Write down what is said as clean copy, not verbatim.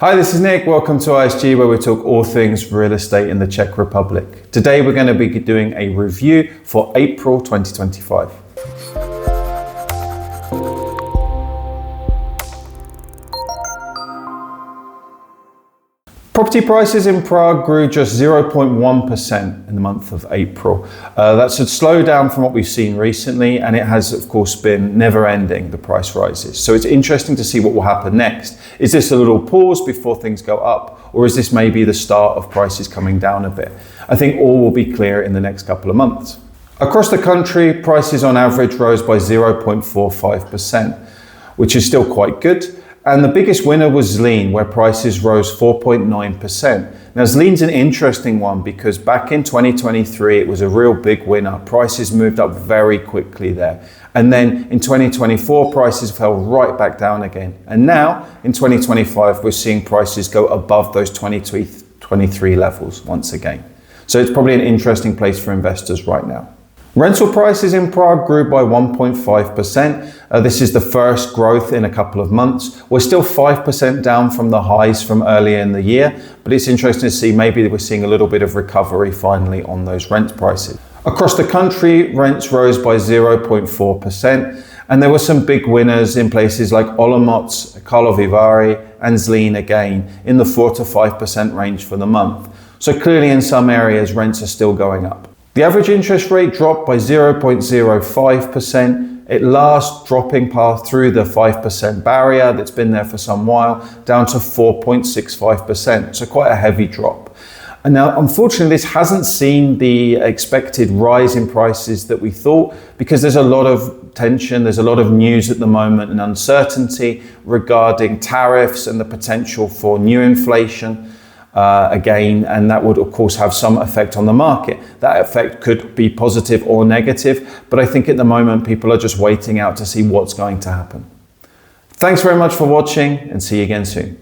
Hi, this is Nick. Welcome to ISG, where we talk all things real estate in the Czech Republic. Today, we're going to be doing a review for April 2025. Property prices in Prague grew just 0.1% in the month of April. That's a slowdown from what we've seen recently, and it has, of course, been never-ending, the price rises. So it's interesting to see what will happen next. Is this a little pause before things go up, or is this maybe the start of prices coming down a bit? I think all will be clear in the next couple of months. Across the country, prices on average rose by 0.45%, which is still quite good. And the biggest winner was Zlín, where prices rose 4.9%. Now, Zlín's an interesting one because back in 2023, it was a real big winner. Prices moved up very quickly there. And then in 2024, prices fell right back down again. And now in 2025, we're seeing prices go above those 2023 levels once again. So it's probably an interesting place for investors right now. Rental prices in Prague grew by 1.5%. This is the first growth in a couple of months. We're still 5% down from the highs from earlier in the year, but it's interesting to see maybe we're seeing a little bit of recovery finally on those rent prices. Across the country, rents rose by 0.4%, and there were some big winners in places like Olomouc, Karlovy Vary, and Zlín again, in the 4 to 5% range for the month. So clearly in some areas, rents are still going up. The average interest rate dropped by 0.05%, at last dropping through the 5% barrier that's been there for some while, down to 4.65%, so quite a heavy drop. And now, unfortunately, this hasn't seen the expected rise in prices that we thought, because there's a lot of tension, there's a lot of news at the moment and uncertainty regarding tariffs and the potential for new inflation. Again, and that would of course have some effect on the market. That effect could be positive or negative, but I think at the moment people are just waiting out to see what's going to happen. Thanks very much for watching, and see you again soon.